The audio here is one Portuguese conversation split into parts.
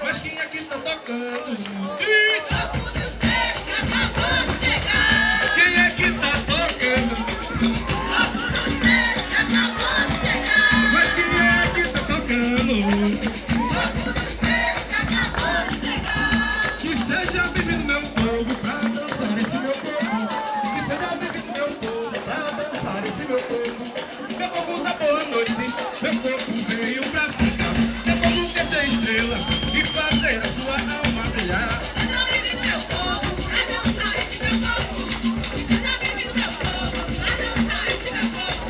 Mas quem aqui tá tocando? Quem é que tá tocando? Mas quem é que tá tocando? Que seja bem-vindo meu povo pra dançar esse meu povo. Que seja bem-vindo meu povo pra dançar esse meu povo. Meu povo da boa noite, meu povo veio pra ficar. Meu povo quer ser estrela e fazer a sua alma brilhar. Seja bem-vindo meu povo pra dançar esse meu povo. Seja bem-vindo meu povo pra dançar esse meu povo.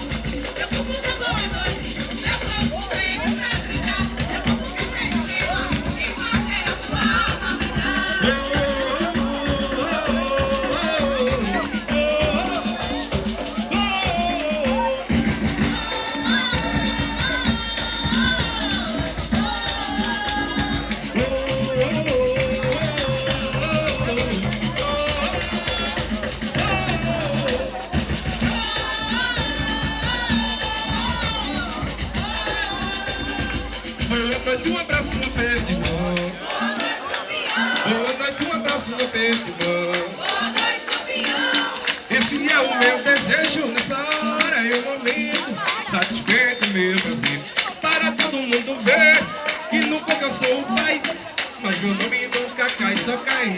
Meu povo da boa noite, meu povo veio pra brilhar. Meu povo quer ser estrela e fazer a sua alma brilhar. Boa noite, um abraço no peito de mão. Boa noite, um abraço no peito de mão. Boa noite, campeão. Esse é o meu desejo nessa hora e o momento. Satisfeito, meu Brasil. Para todo mundo ver que nunca eu sou o pai. Mas meu nome nunca cai, só cai